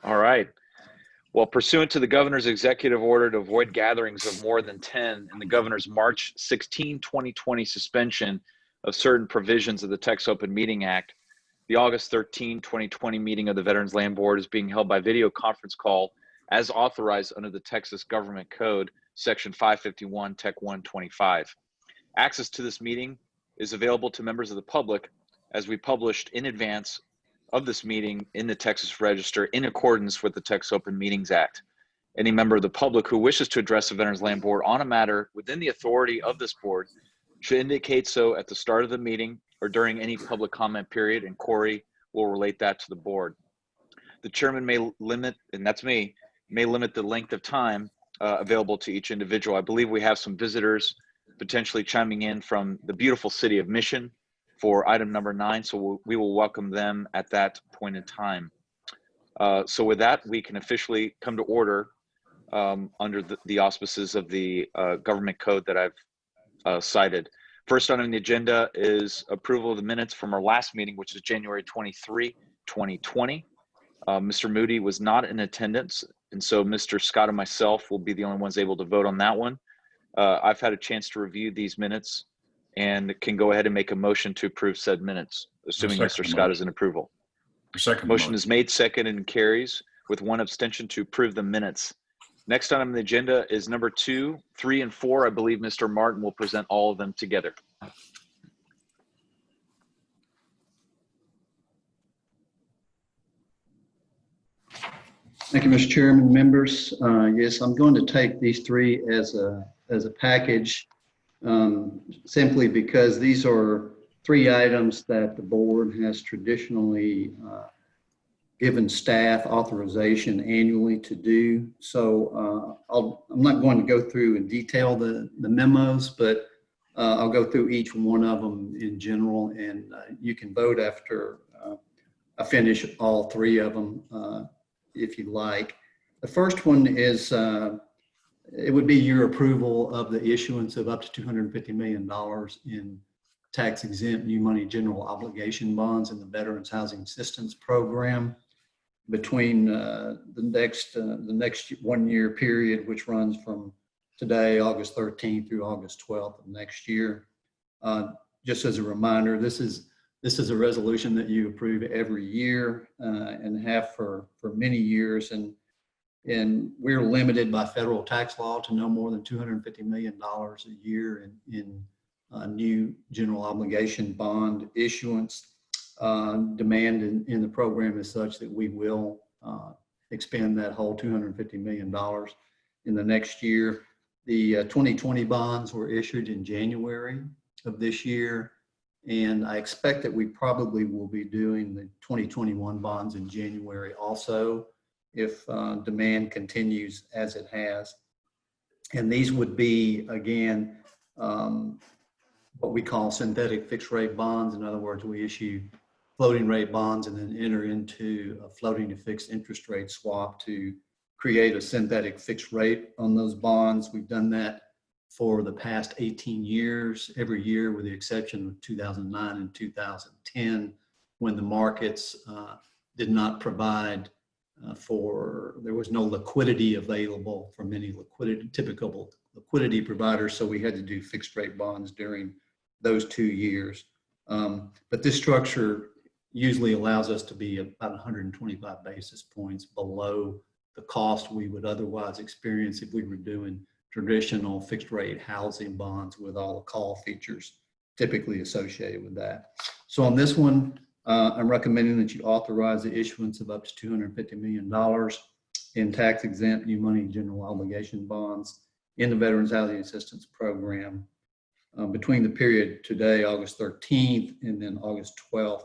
All right. Well, pursuant to the governor's executive order to avoid gatherings of more than 10 and the governor's March 16, 2020 suspension of certain provisions of the Texas Open Meeting Act, the August 13, 2020 meeting of the Veterans Land Board is being held by video conference call as authorized under the Texas Government Code, Section 551, Tech 125. Access to this meeting is available to members of the public as we published in advance of this meeting in the Texas Register in accordance with the Texas Open Meetings Act. Any member of the public who wishes to address the Veterans Land Board on a matter within the authority of this board should indicate so at the start of the meeting or during any public comment period, and Corey will relate that to the board. The chairman may limit, and that's me, may limit the length of time available to each individual. I believe we have some visitors potentially chiming in from the beautiful city of Mission for item number 9, so we will welcome them at that point in time. So with that, we can officially come to order under the auspices of the government code that I've cited. First on the agenda is approval of the minutes from our last meeting, which is January 23, 2020. Mr. Moody was not in attendance, and so Mr. Scott and myself will be the only ones able to vote on that one. I've had a chance to review these minutes and can go ahead and make a motion to approve said minutes, assuming Mr. Scott is in approval. Motion is made, seconded, and carries with one abstention to approve the minutes. Next item on the agenda is number 2, 3, and 4. I believe Mr. Martin will present all of them together. Thank you, Mr. Chairman, members. Yes, I'm going to take these 3 as a package, simply because these are 3 items that the board has traditionally given staff authorization annually to do. So I'm not going to go through in detail the memos, but I'll go through each one of them in general, and you can vote after I finish all 3 of them if you like. The first one is it would be your approval of the issuance of up to $250 million in tax-exempt new money general obligation bonds in the Veterans Housing Assistance Program between the next 1-year period, which runs from today, August 13th through August 12th of next year. Just as a reminder, this is a resolution that you approve every year and have for many years, and we're limited by federal tax law to no more than $250 million a year in new general obligation bond issuance. Demand in the program is such that we will expend that whole $250 million in the next year. The 2020 bonds were issued in January of this year, and I expect that we probably will be doing the 2021 bonds in January also, if demand continues as it has. And these would be, again, what we call synthetic fixed rate bonds. In other words, we issue floating rate bonds and then enter into a floating to fixed interest rate swap to create a synthetic fixed rate on those bonds. We've done that for the past 18 years, every year with the exception of 2009 and 2010, when the markets did not provide there was no liquidity available for many typical liquidity providers, so we had to do fixed rate bonds during those 2 years. But this structure usually allows us to be about 125 basis points below the cost we would otherwise experience if we were doing traditional fixed rate housing bonds with all the call features typically associated with that. So on this one, I'm recommending that you authorize the issuance of up to $250 million in tax-exempt new money general obligation bonds in the Veterans Housing Assistance Program between the period today, August 13th, and then August 12th,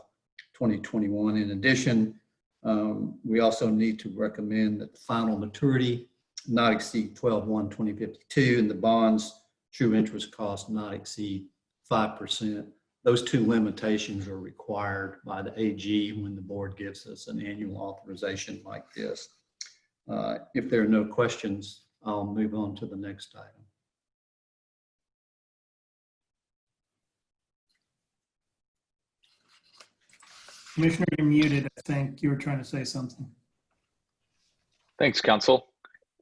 2021. In addition, we also need to recommend that the final maturity not exceed 12/1/2052, and the bonds true interest cost not exceed 5%. Those 2 limitations are required by the AG when the board gives us an annual authorization like this. If there are no questions, I'll move on to the next item. Commissioner, you're muted. I think you were trying to say something. Thanks, Council.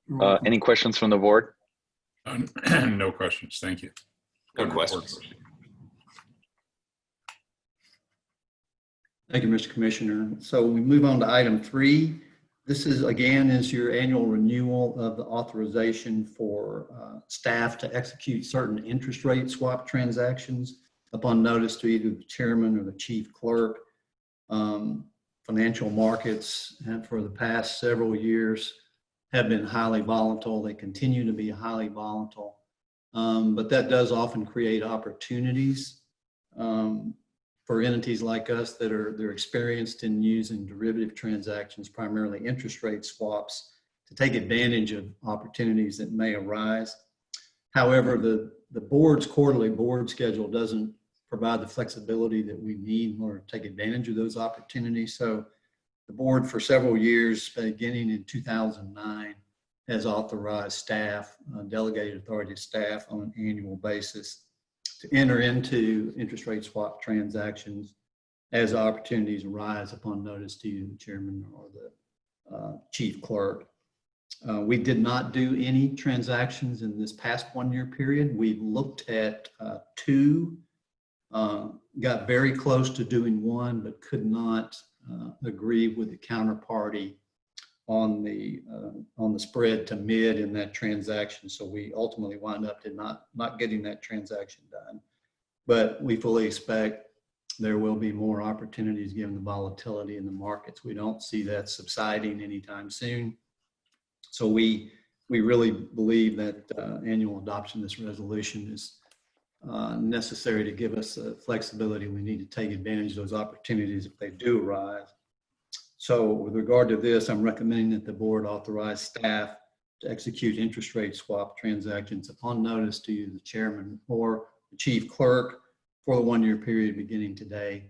You're welcome. Any questions from the board? No questions. Thank you. No Good questions. report. Thank you, Mr. Commissioner. So we move on to item 3. This is, again, is your annual renewal of the authorization for staff to execute certain interest rate swap transactions upon notice to either the chairman or the chief clerk. Financial markets for the past several years have been highly volatile. They continue to be highly volatile, but that does often create opportunities for entities like us that they're experienced in using derivative transactions, primarily interest rate swaps, to take advantage of opportunities that may arise. However, the board's quarterly board schedule doesn't provide the flexibility that we need in order to take advantage of those opportunities. So the board for several years, beginning in 2009, has authorized staff, delegated authority staff on an annual basis to enter into interest rate swap transactions as opportunities arise upon notice to you, the chairman or the chief clerk. We did not do any transactions in this past 1-year period. We looked at 2, got very close to doing 1, but could not agree with the counterparty on the spread to mid in that transaction. So we ultimately wound up not getting that transaction done. But we fully expect there will be more opportunities given the volatility in the markets. We don't see that subsiding anytime soon. So we really believe that annual adoption of this resolution is necessary to give us the flexibility we need to take advantage of those opportunities if they do arise. So with regard to this, I'm recommending that the board authorize staff to execute interest rate swap transactions upon notice to you, the chairman or the chief clerk, for the 1-year period beginning today,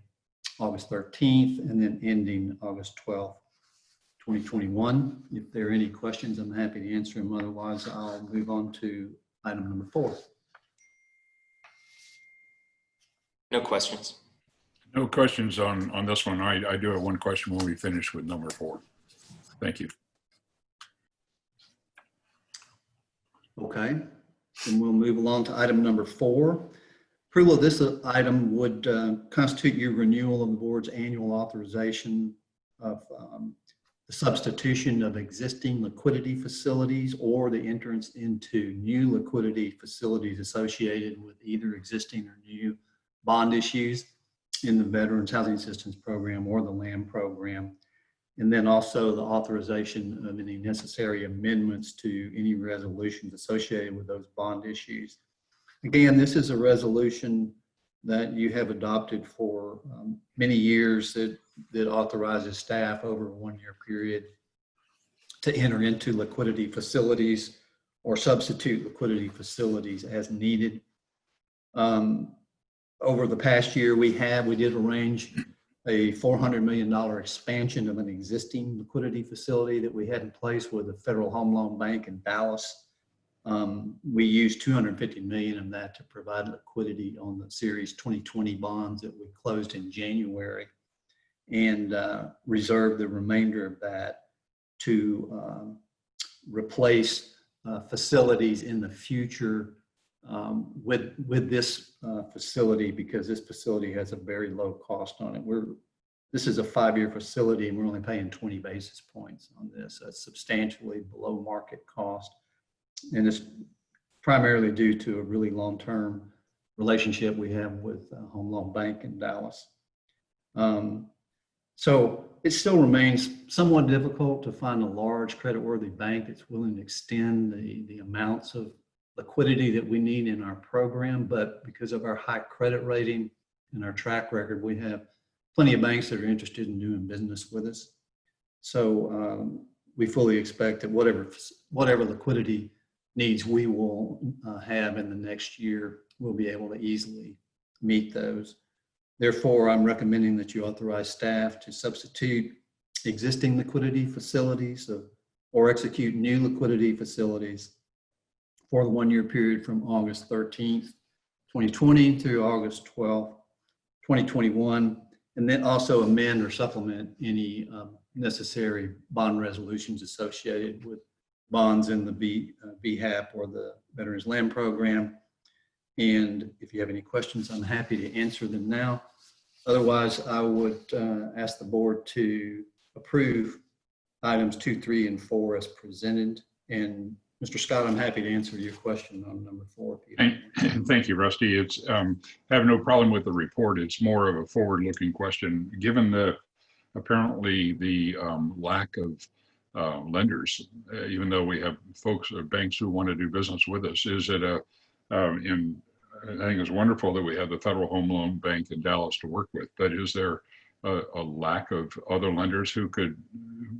August 13th, and then ending August 12th, 2021. If there are any questions, I'm happy to answer them. Otherwise, I'll move on to item number 4. No questions. No questions on this one. I do have one question when we finish with number 4. Thank you. Okay, and we'll move along to item number 4. Approval of this item would constitute your renewal of the board's annual authorization of the substitution of existing liquidity facilities or the entrance into new liquidity facilities associated with either existing or new bond issues in the Veterans Housing Assistance Program or the LAM program. And then also the authorization of any necessary amendments to any resolutions associated with those bond issues. Again, this is a resolution that you have adopted for many years that authorizes staff over a 1-year period to enter into liquidity facilities or substitute liquidity facilities as needed. Over the past year, we did arrange a $400 million expansion of an existing liquidity facility that we had in place with the Federal Home Loan Bank in Dallas. We used $250 million of that to provide liquidity on the Series 2020 bonds that we closed in January, and reserved the remainder of that to replace facilities in the future with this facility, because this facility has a very low cost on it. This is a 5-year facility and we're only paying 20 basis points on this. That's substantially below market cost. And it's primarily due to a really long-term relationship we have with Home Loan Bank in Dallas. So it still remains somewhat difficult to find a large creditworthy bank that's willing to extend the amounts of liquidity that we need in our program, but because of our high credit rating and our track record, we have plenty of banks that are interested in doing business with us. So we fully expect that whatever liquidity needs we will have in the next year, we'll be able to easily meet those. Therefore, I'm recommending that you authorize staff to substitute existing liquidity facilities or execute new liquidity facilities for the 1-year period from August 13th, 2020 through August 12th, 2021, and then also amend or supplement any necessary bond resolutions associated with bonds in the VHAP or the Veterans Land Program. And if you have any questions, I'm happy to answer them now. Otherwise, I would ask the board to approve items 2, 3, and 4 as presented. And Mr. Scott, I'm happy to answer your question on number 4. Thank you, Rusty. It's I have no problem with the report. It's more of a forward-looking question. Given the apparently the lack of lenders, even though we have folks or banks who want to do business with us, is it I think it's wonderful that we have the Federal Home Loan Bank in Dallas to work with, but is there a lack of other lenders who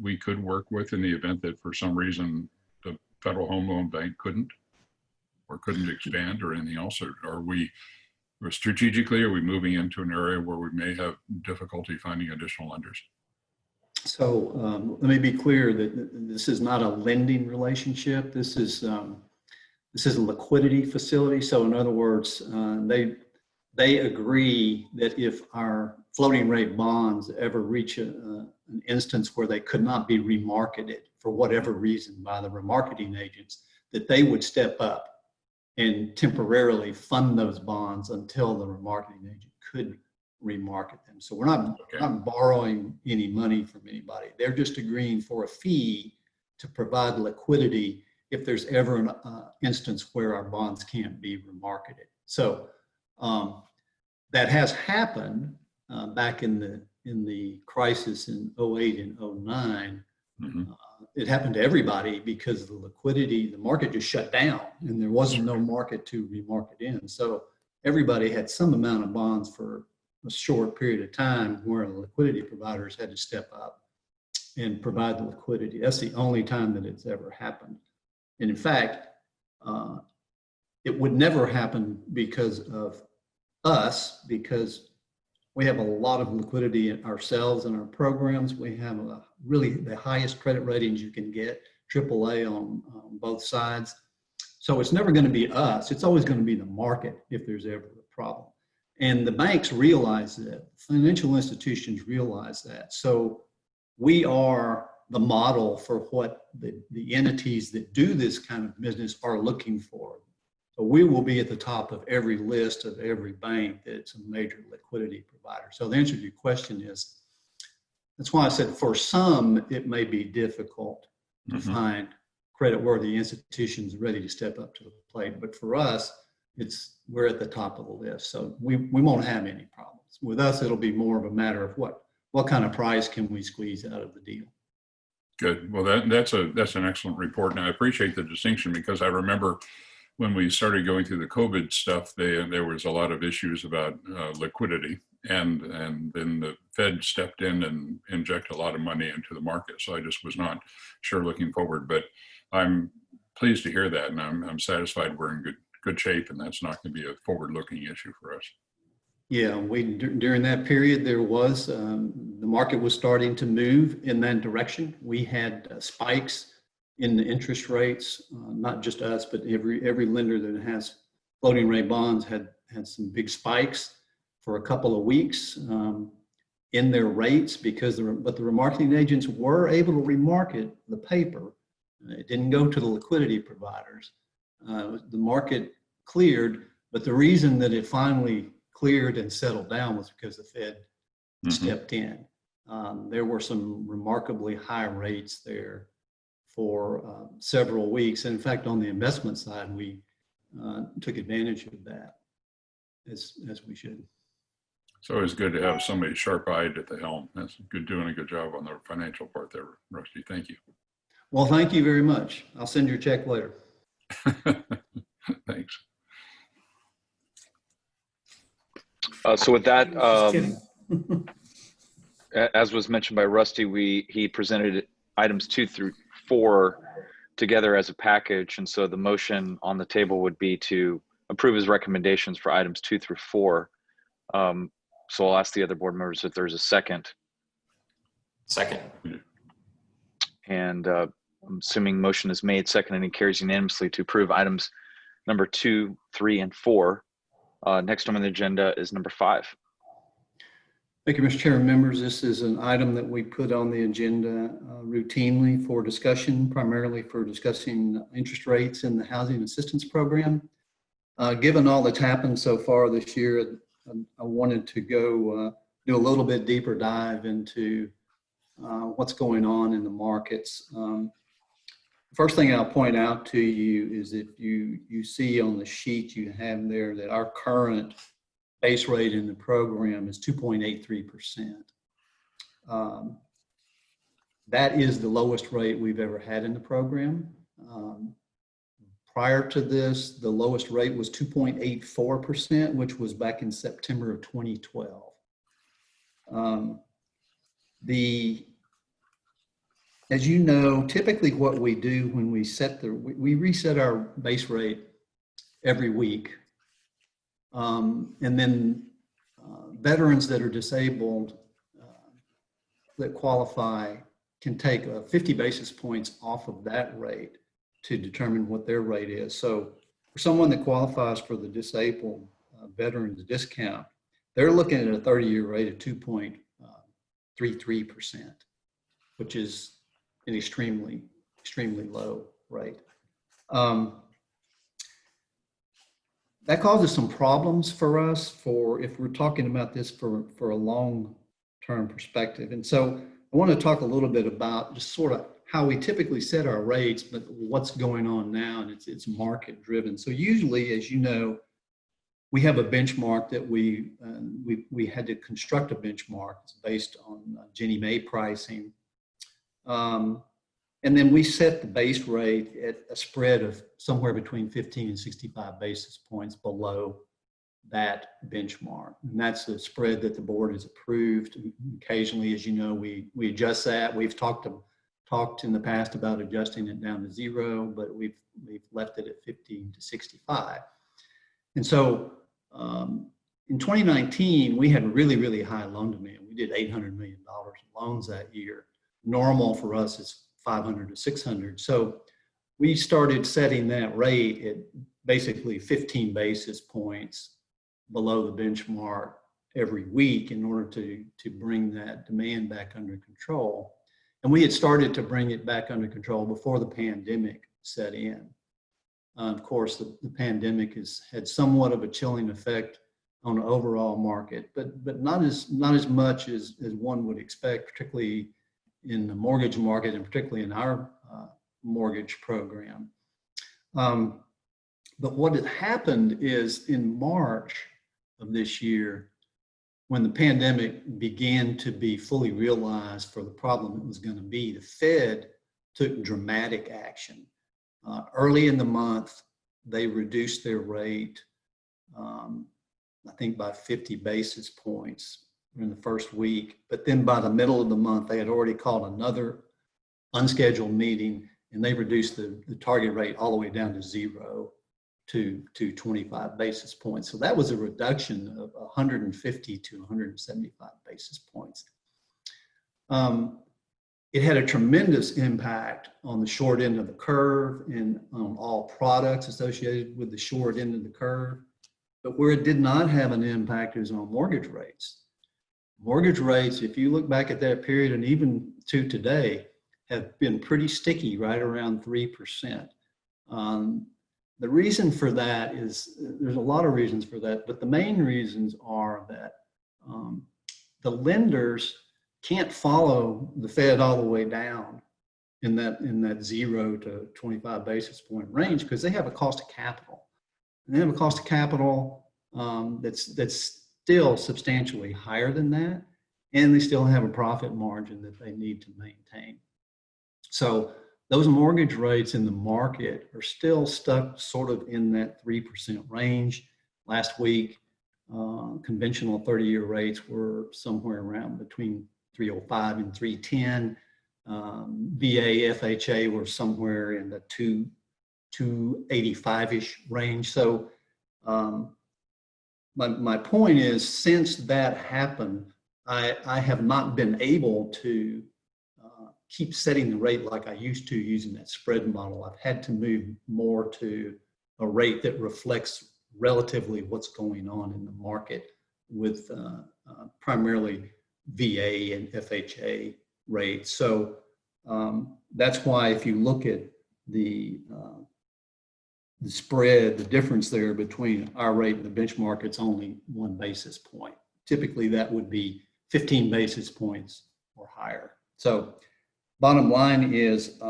we could work with in the event that for some reason the Federal Home Loan Bank couldn't expand or anything else? Or are we moving into an area where we may have difficulty finding additional lenders? So let me be clear that this is not a lending relationship. This is a liquidity facility. So in other words, they agree that if our floating rate bonds ever reach an instance where they could not be remarketed for whatever reason by the remarketing agents, that they would step up and temporarily fund those bonds until the remarketing agent could remarket them. So we're not borrowing any money from anybody. They're just agreeing for a fee to provide liquidity if there's ever an instance where our bonds can't be remarketed. So that has happened back in the crisis in 08 and 09. Mm-hmm. It happened to everybody because the liquidity, the market just shut down and there wasn't no market to remarket in. So everybody had some amount of bonds for a short period of time where the liquidity providers had to step up and provide the liquidity. That's the only time that it's ever happened. And in fact, it would never happen because of us, because we have a lot of liquidity in ourselves and our programs. We have really the highest credit ratings you can get, AAA on both sides. So it's never going to be us. It's always going to be the market if there's ever a problem. And the banks realize that, financial institutions realize that. So we are the model for what the entities that do this kind of business are looking for. So we will be at the top of every list of every bank that's a major liquidity provider. So the answer to your question is, that's why I said for some, it may be difficult to find credit-worthy institutions ready to step up to the plate. But for us, we're at the top of the list. So we won't have any problems. With us, it'll be more of a matter of what kind of price can we squeeze out of the deal. Good. Well, that's an excellent report. And I appreciate the distinction, because I remember when we started going through the COVID stuff, there was a lot of issues about liquidity, and then the Fed stepped in and injected a lot of money into the market. So I just was not sure looking forward, but I'm pleased to hear that, and I'm satisfied we're in good shape, and that's not going to be a forward-looking issue for us. Yeah, during that period, there was the market was starting to move in that direction. We had spikes in the interest rates, not just us, but every lender that has floating rate bonds had some big spikes for a couple of weeks in their rates, but the remarketing agents were able to remarket the paper. It didn't go to the liquidity providers. The market cleared, but the reason that it finally cleared and settled down was because the Fed stepped in. There were some remarkably high rates there for several weeks. And in fact, on the investment side, we took advantage of that as we should. It's always good to have somebody sharp-eyed at the helm. That's good, doing a good job on the financial part there, Rusty. Thank you. Well, thank you very much. I'll send you a check later. Thanks. So with that, Just kidding. as was mentioned by Rusty, he presented items 2 through 4 together as a package. And so the motion on the table would be to approve his recommendations for items 2 through 4. So I'll ask the other board members if there's a second. Second. And I'm assuming motion is made, seconded, and carries unanimously to approve items number 2, 3, and 4. Next on the agenda is number 5. Thank you, Mr. Chairman. Members, this is an item that we put on the agenda routinely for discussion, primarily for discussing interest rates in the housing assistance program. Given all that's happened so far this year, I wanted to go do a little bit deeper dive into what's going on in the markets. First thing I'll point out to you is that you see on the sheet you have there that our current base rate in the program is 2.83%. That is the lowest rate we've ever had in the program. Prior to this, the lowest rate was 2.84%, which was back in September of 2012. As you know, typically what we do when we we reset our base rate every week. And then veterans that are disabled that qualify can take 50 basis points off of that rate to determine what their rate is. So for someone that qualifies for the disabled veterans discount, they're looking at a 30-year rate of 2.33%, which is an extremely low rate. That causes some problems for us if we're talking about this for a long-term perspective. And so I want to talk a little bit about just sort of how we typically set our rates, but what's going on now, and it's market driven. So usually, as you know, we have a benchmark that we had to construct a benchmark. It's based on Ginnie Mae pricing. And then we set the base rate at a spread of somewhere between 15 and 65 basis points below that benchmark. And that's the spread that the board has approved. Occasionally, as you know, we adjust that. We've talked in the past about adjusting it down to 0, but we've left it at 15 to 65. And so in 2019, we had really, really high loan demand. We did $800 million in loans that year. Normal for us is 500 to 600. So we started setting that rate at basically 15 basis points below the benchmark every week in order to bring that demand back under control. And we had started to bring it back under control before the pandemic set in. Of course, the pandemic has had somewhat of a chilling effect on the overall market, but not as much as one would expect, particularly in the mortgage market and particularly in our mortgage program. But what had happened is in March of this year, when the pandemic began to be fully realized for the problem it was going to be, the Fed took dramatic action. Early in the month, they reduced their rate, I think by 50 basis points in the first week. But then by the middle of the month, they had already called another unscheduled meeting, and they reduced the target rate all the way down to 0 to 25 basis points. So that was a reduction of 150 to 175 basis points. It had a tremendous impact on the short end of the curve and on all products associated with the short end of the curve. But where it did not have an impact is on mortgage rates. Mortgage rates, if you look back at that period and even to today, have been pretty sticky, right around 3%. The reason for that is, there's a lot of reasons for that, but the main reasons are that the lenders can't follow the Fed all the way down in that 0 to 25 basis point range because they have a cost of capital. And they have a cost of capital that's still substantially higher than that, and they still have a profit margin that they need to maintain. So those mortgage rates in the market are still stuck sort of in that 3% range. Last week, conventional 30-year rates were somewhere around between 305 and 310. VA, FHA were somewhere in the 285-ish range. So my point is, since that happened, I have not been able to keep setting the rate like I used to using that spread model. I've had to move more to a rate that reflects relatively what's going on in the market with primarily VA and FHA rates. So that's why if you look at the spread, the difference there between our rate and the benchmark, it's only 1 basis point. Typically, that would be 15 basis points or higher. So bottom line is,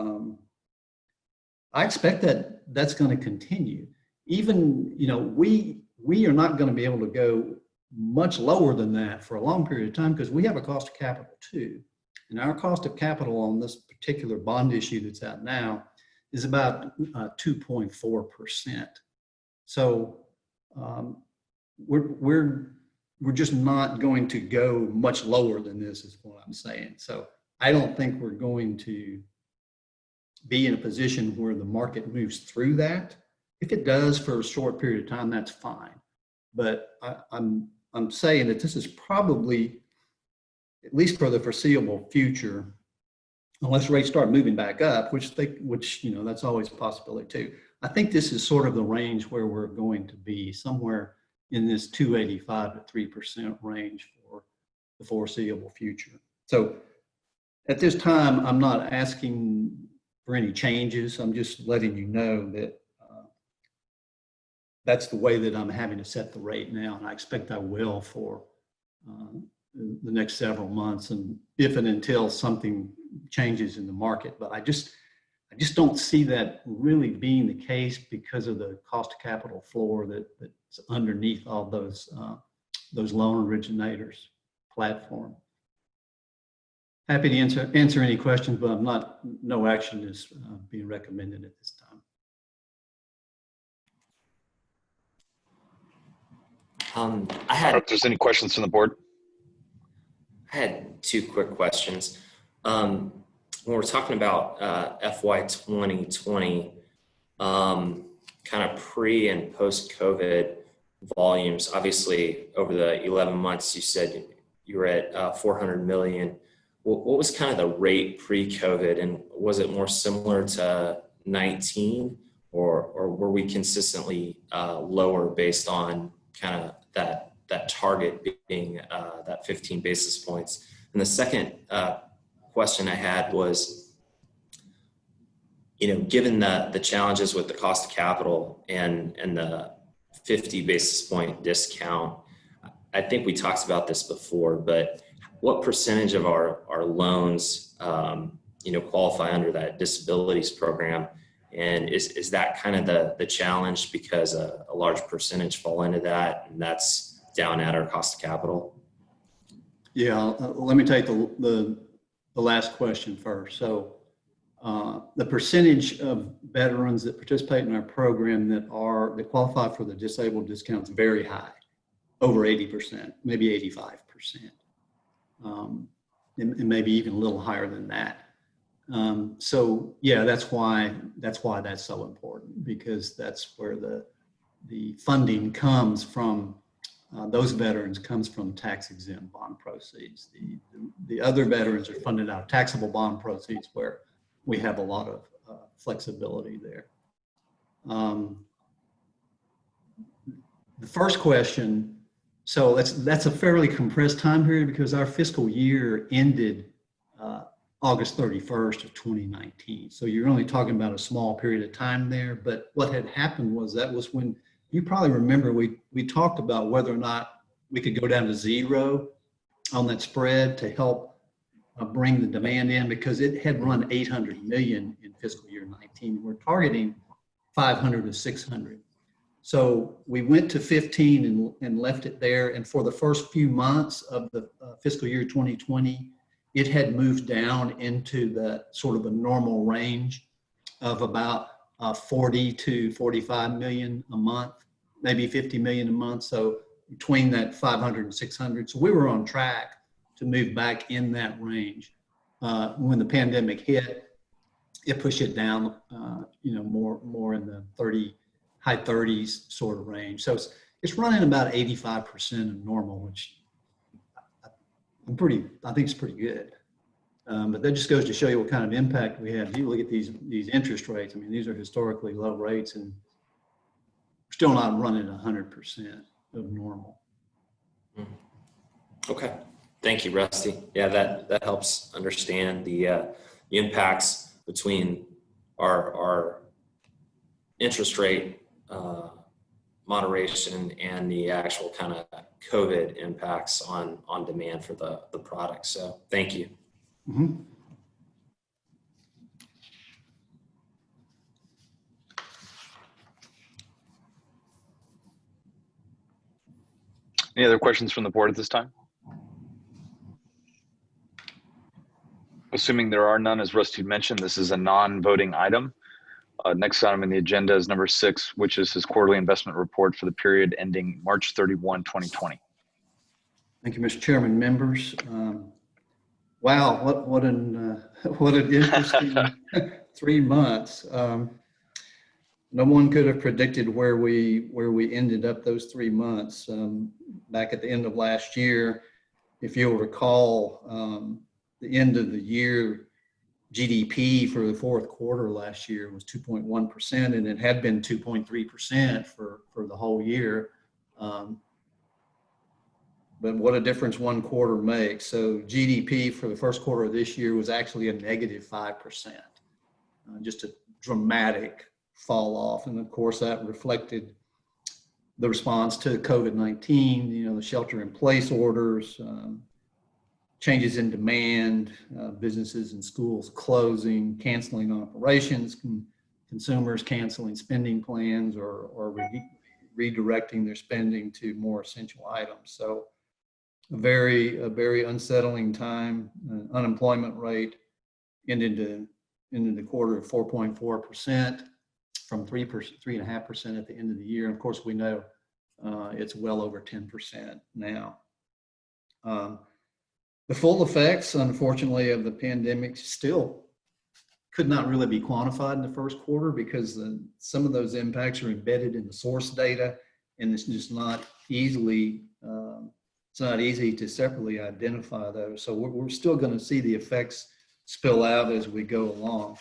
I expect that that's going to continue. Even, we are not going to be able to go much lower than that for a long period of time because we have a cost of capital too. And our cost of capital on this particular bond issue that's out now is about 2.4%. So we're just not going to go much lower than this is what I'm saying. So I don't think we're going to be in a position where the market moves through that. If it does for a short period of time, that's fine. But I'm saying that this is probably, at least for the foreseeable future, unless rates start moving back up, which that's always a possibility too. I think this is sort of the range where we're going to be, somewhere in this 2.85 to 3% range for the foreseeable future. So at this time, I'm not asking for any changes. I'm just letting you know that that's the way that I'm having to set the rate now, and I expect I will for the next several months, and if and until something changes in the market. But I just don't see that really being the case because of the cost of capital floor that's underneath all those loan originators platform. Happy to answer any questions, but no action is being recommended at this time. I don't know if there's any questions from the board. I had 2 quick questions. When we're talking about FY 2020, kind of pre and post-COVID volumes, obviously over the 11 months, you said you were at 400 million. What was kind of the rate pre-COVID, and was it more similar to 19, or were we consistently lower based on kind of that target being that 15 basis points? And the second question I had was, given the challenges with the cost of capital and the 50 basis point discount, I think we talked about this before, but what percentage of our loans, qualify under that disabilities program? And is that kind of the challenge because a large percentage fall into that, and that's down at our cost of capital? Yeah, let me take the last question first. So the percentage of veterans that participate in our program that qualify for the disabled discount is very high, over 80%, maybe 85%. And maybe even a little higher than that. So yeah, that's why that's so important, because that's where the funding comes from. Those veterans comes from tax-exempt bond proceeds. The other veterans are funded out of taxable bond proceeds, where we have a lot of flexibility there. The first question. So that's a fairly compressed time period because our fiscal year ended August 31st of 2019. So you're only talking about a small period of time there. But what had happened was that was when, you probably remember, we talked about whether or not we could go down to 0 on that spread to help bring the demand in, because it had run 800 million in fiscal year 19. We're targeting 500 to 600. So we went to 15 and left it there. And for the first few months of the fiscal year 2020, it had moved down into the sort of a normal range of about 40 to 45 million a month, maybe 50 million a month. So between that 500 and 600. So we were on track to move back in that range. When the pandemic hit, it pushed it down, more in the high 30s sort of range. So it's running about 85% of normal, which I think is pretty good. But that just goes to show you what kind of impact we have. You look at these interest rates. I mean, these are historically low rates, and we're still not running 100% of normal. Okay, Thank you, Rusty. Yeah, that helps understand the impacts between our interest rate moderation and the actual kind of COVID impacts on demand for the product. So thank you. Mhm. Any other questions from the board at this time? Assuming there are none, as Rusty mentioned, this is a non-voting item. Next item on the agenda is number 6, which is his quarterly investment report for the period ending March 31, 2020. Thank you, Mr. Chairman, members. Wow, what an interesting 3 months. No one could have predicted where we ended up those 3 months. Back at the end of last year, if you'll recall, the end of the year GDP for the fourth quarter last year was 2.1%, and it had been 2.3% for the whole year. But what a difference one quarter makes. So GDP for the first quarter of this year was actually a negative 5%, just a dramatic fall off. And of course that reflected the response to COVID-19, the shelter in place orders, changes in demand, businesses and schools closing, canceling operations, consumers canceling spending plans or redirecting their spending to more essential items. So a very unsettling time. Unemployment rate ended the quarter at 4.4% from 3.5% at the end of the year. And of course, we know it's well over 10% now. The full effects, unfortunately, of the pandemic still could not really be quantified in the first quarter because some of those impacts are embedded in the source data, and it's just not easy to separately identify those. So we're still going to see the effects spill out as we go along.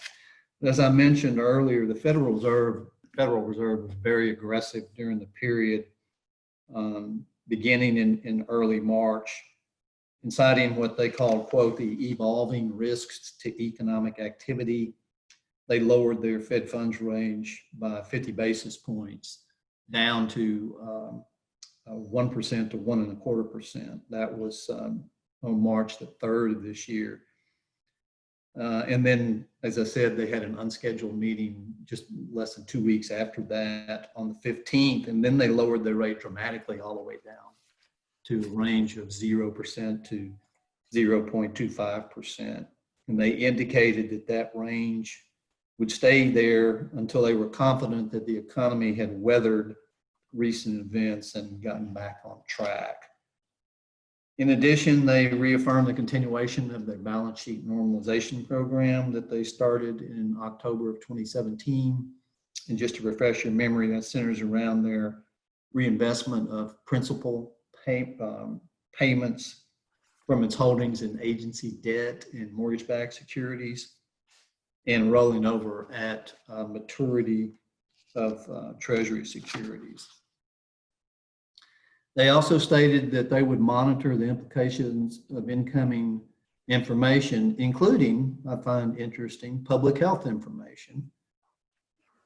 As I mentioned earlier, the Federal Reserve was very aggressive during the period beginning in early March, citing what they called, quote, the evolving risks to economic activity. They lowered their Fed funds range by 50 basis points down to 1% to 1.25%. That was on March the 3rd of this year. And then, as I said, they had an unscheduled meeting just less than 2 weeks after that on the 15th. And then they lowered their rate dramatically all the way down to a range of 0% to 0.25%. And they indicated that range would stay there until they were confident that the economy had weathered recent events and gotten back on track. In addition, they reaffirmed the continuation of their balance sheet normalization program that they started in October of 2017. And just to refresh your memory, that centers around their reinvestment of principal payments from its holdings in agency debt and mortgage-backed securities and rolling over at maturity of Treasury securities. They also stated that they would monitor the implications of incoming information, including, I find interesting, public health information.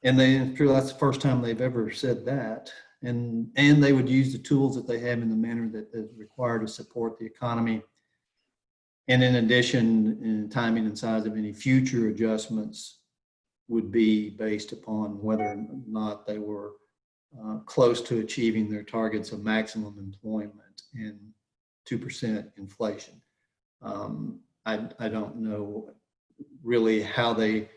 And that's the first time they've ever said that. And they would use the tools that they have in the manner that is required to support the economy. And in addition, timing and size of any future adjustments would be based upon whether or not they were close to achieving their targets of maximum employment and 2% inflation. I don't know really how they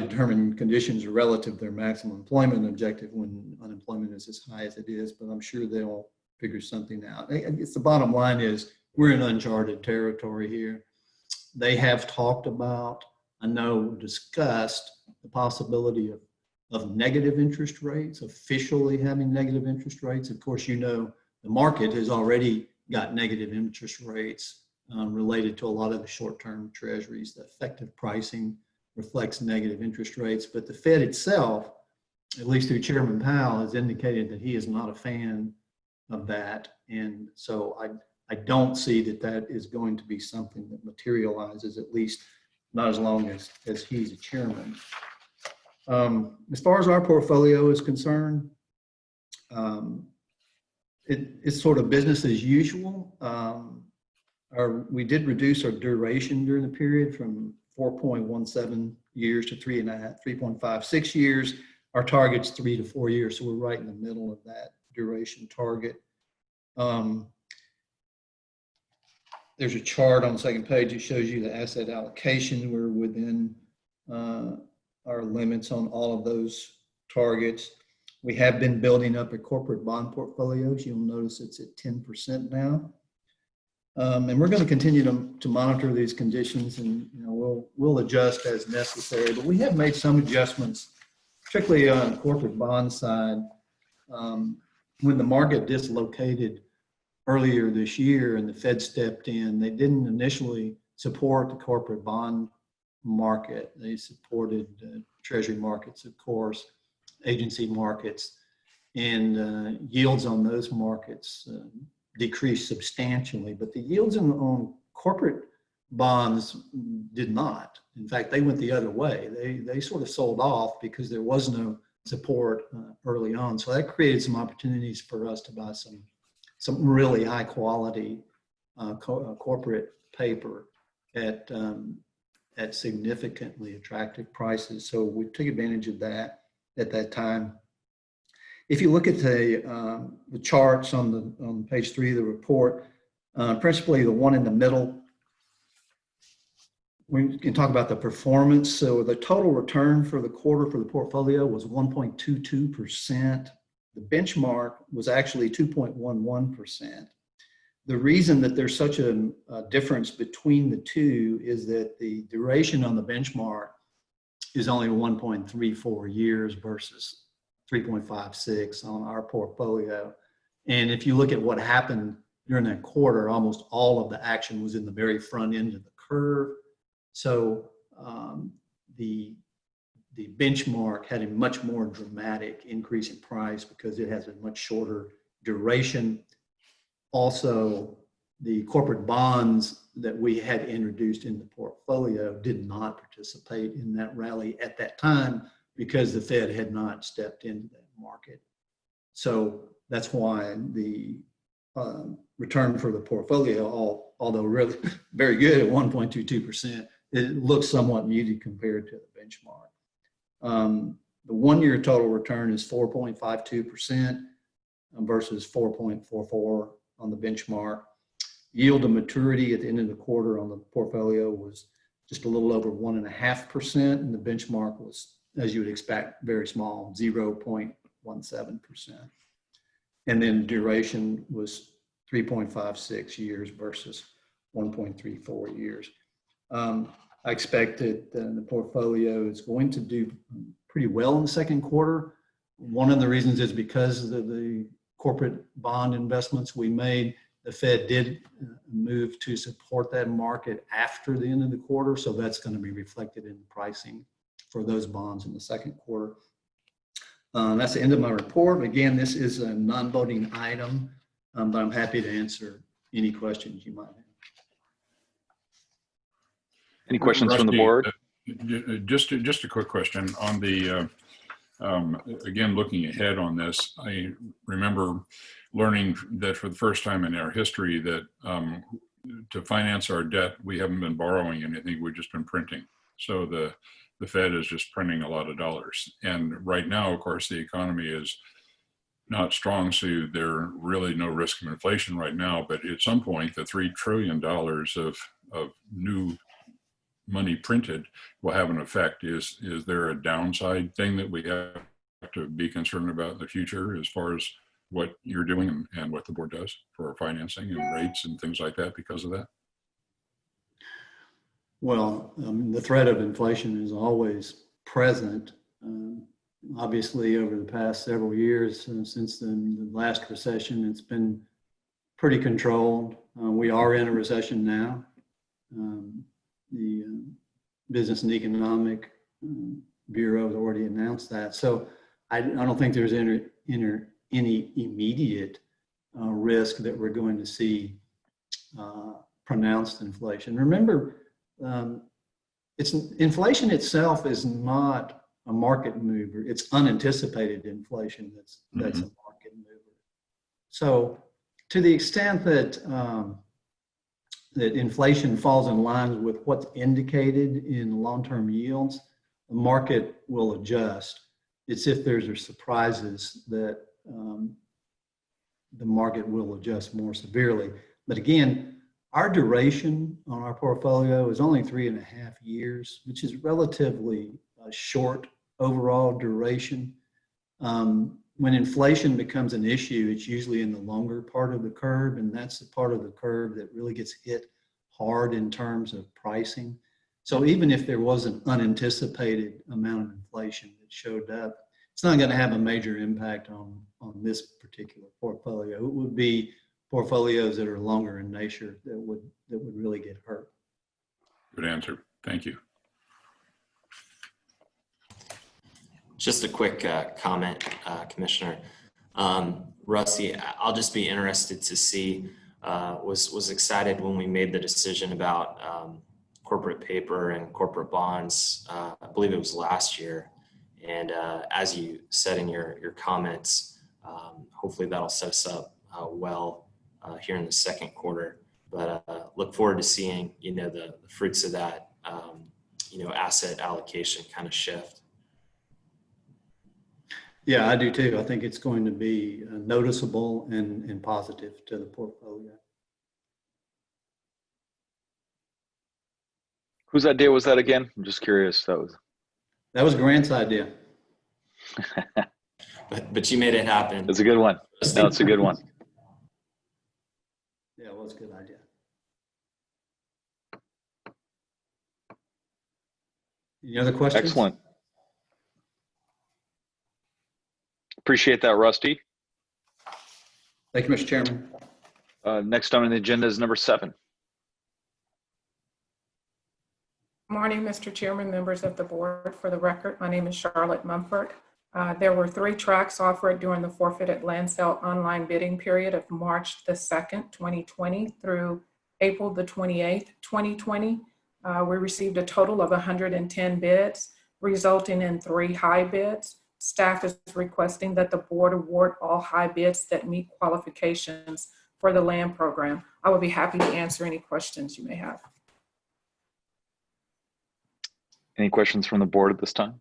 determine conditions relative to their maximum employment objective when unemployment is as high as it is, but I'm sure they'll figure something out. I guess the bottom line is we're in uncharted territory here. They have talked about, discussed the possibility of negative interest rates, officially having negative interest rates. Of course, the market has already got negative interest rates related to a lot of the short-term treasuries. The effective pricing reflects negative interest rates, but the Fed itself, at least through Chairman Powell, has indicated that he is not a fan of that. And so I don't see that that is going to be something that materializes, at least not as long as he's a chairman. As far as our portfolio is concerned, it's sort of business as usual. We did reduce our duration during the period from 4.17 years to 3.56 years. Our target's 3 to 4 years, so we're right in the middle of that duration target. There's a chart on the second page that shows you the asset allocation. We're within our limits on all of those targets. We have been building up a corporate bond portfolios. You'll notice it's at 10% now. And we're going to continue to monitor these conditions, and we'll adjust as necessary. But we have made some adjustments, particularly on the corporate bond side. When the market dislocated earlier this year and the Fed stepped in, they didn't initially support the corporate bond market. They supported treasury markets, of course, agency markets, and yields on those markets decreased substantially, but the yields on corporate bonds did not. In fact, they went the other way. They sort of sold off because there was no support early on. So that created some opportunities for us to buy some really high quality corporate paper at significantly attractive prices. So we took advantage of that at that time. If you look at the charts on page 3 of the report, principally the one in the middle, we can talk about the performance. So the total return for the quarter for the portfolio was 1.22%. The benchmark was actually 2.11%. The reason that there's such a difference between the two is that the duration on the benchmark is only 1.34 years versus 3.56 on our portfolio. And if you look at what happened during that quarter, almost all of the action was in the very front end of the curve. So the benchmark had a much more dramatic increase in price because it has a much shorter duration. Also, the corporate bonds that we had introduced in the portfolio did not participate in that rally at that time because the Fed had not stepped into that market. So that's why the return for the portfolio, although really very good at 1.22%, it looks somewhat muted compared to the benchmark. The 1-year total return is 4.52% versus 4.44 on the benchmark. Yield to maturity at the end of the quarter on the portfolio was just a little over 1.5%, and the benchmark was, as you would expect, very small, 0.17%. And then duration was 3.56 years versus 1.34 years. I expect that the portfolio is going to do pretty well in the second quarter. One of the reasons is because of the corporate bond investments we made. The Fed did move to support that market after the end of the quarter, so that's going to be reflected in the pricing for those bonds in the second quarter. That's the end of my report. Again, this is a non-voting item, but I'm happy to answer any questions you might have. Any questions from the board? Just a quick question on the, again, looking ahead on this, I remember learning that for the first time in our history that to finance our debt, we haven't been borrowing anything, we've just been printing. So the Fed is just printing a lot of dollars. And right now, of course, the economy is not strong, so there's really no risk of inflation right now. But at some point, the $3 trillion of new money printed will have an effect. Is there a downside thing that we have to be concerned about in the future as far as what you're doing and what the board does for financing and rates and things like that because of that? Well, the threat of inflation is always present. Obviously, over the past several years, since the last recession, it's been pretty controlled. We are in a recession now. The Business and Economic Bureau has already announced that. So I don't think there's any immediate risk that we're going to see pronounced inflation. Remember, inflation itself is not a market mover. It's unanticipated inflation that's a market mover. So to the extent that that inflation falls in line with what's indicated in long-term yields, the market will adjust. It's if there's surprises that the market will adjust more severely. But again, our duration on our portfolio is only 3.5 years, which is relatively a short overall duration. When inflation becomes an issue, it's usually in the longer part of the curve, and that's the part of the curve that really gets hit hard in terms of pricing. So even if there was an unanticipated amount of inflation that showed up, it's not going to have a major impact on this particular portfolio. It would be portfolios that are longer in nature that would really get hurt. Good answer. Thank you. Just a quick comment, Commissioner. Rusty, I'll just be interested to see, was excited when we made the decision about corporate paper and corporate bonds. I believe it was last year. And as you said in your comments, hopefully that'll set us up well here in the second quarter. But look forward to seeing, the fruits of that, asset allocation kind of shift. Yeah, I do too. I think it's going to be noticeable and positive to the portfolio. Whose idea was that again? I'm just curious. That was Grant's idea. But you made it happen. It's a good one. No, it's a good one. Yeah, it was a good idea. Any other questions? Excellent. Appreciate that, Rusty. Thank you, Mr. Chairman. Next on the agenda is number 7. Morning, Mr. Chairman, members of the board. For the record, my name is Charlotte Mumford. There were 3 tracts offered during the forfeited land sale online bidding period of March the 2nd, 2020 through April the 28th, 2020. We received a total of 110 bids, resulting in 3 high bids. Staff is requesting that the board award all high bids that meet qualifications for the land program. I will be happy to answer any questions you may have. Any questions from the board at this time?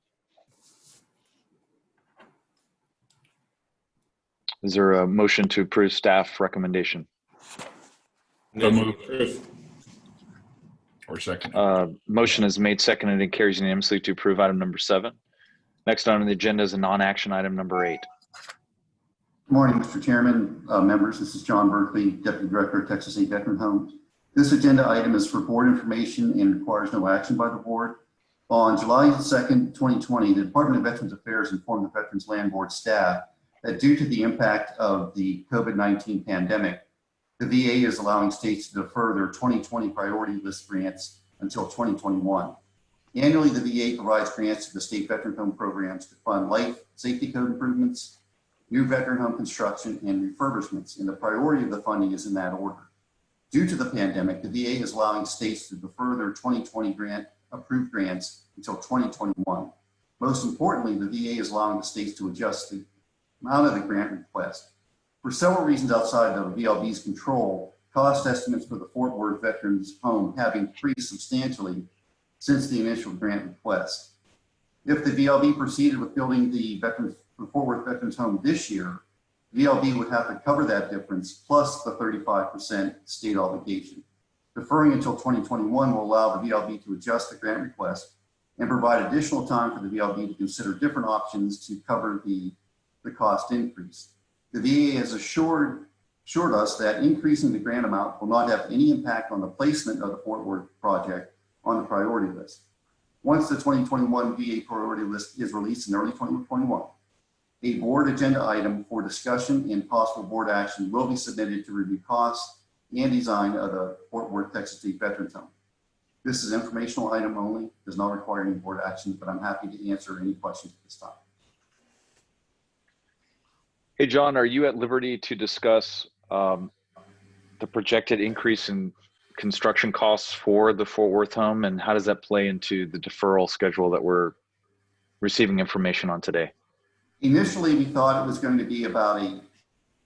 Is there a motion to approve staff recommendation? So moved. Or second. Motion is made, seconded, and carries unanimously to approve item number 7. Next item on the agenda is a non-action item number 8. Good morning, Mr. Chairman, members. This is John Berkeley, Deputy Director of Texas State Veteran Homes. This agenda item is for board information and requires no action by the board. On July 2nd, 2020, the Department of Veterans Affairs informed the Veterans Land Board staff that due to the impact of the COVID-19 pandemic, the VA is allowing states to defer their 2020 priority list grants until 2021. Annually, the VA provides grants to the state veteran home programs to fund life safety code improvements, new veteran home construction, and refurbishments, and the priority of the funding is in that order. Due to the pandemic, the VA is allowing states to defer their 2020 approved grants until 2021. Most importantly, the VA is allowing the states to adjust the amount of the grant request. For several reasons outside of the VLB's control, cost estimates for the Fort Worth Veterans Home have increased substantially since the initial grant request. If the VLB proceeded with building the Fort Worth Veterans Home this year, VLB would have to cover that difference plus the 35% state obligation. Deferring until 2021 will allow the VLB to adjust the grant request and provide additional time for the VLB to consider different options to cover the cost increase. The VA has assured us that increasing the grant amount will not have any impact on the placement of the Fort Worth project on the priority list. Once the 2021 VA priority list is released in early 2021, a board agenda item for discussion and possible board action will be submitted to review costs and design of the Fort Worth Texas State Veterans Home. This is informational item only, does not require any board action, but I'm happy to answer any questions at this time. Hey, John, are you at liberty to discuss the projected increase in construction costs for the Fort Worth home, and how does that play into the deferral schedule that we're receiving information on today? Initially, we thought it was going to be about a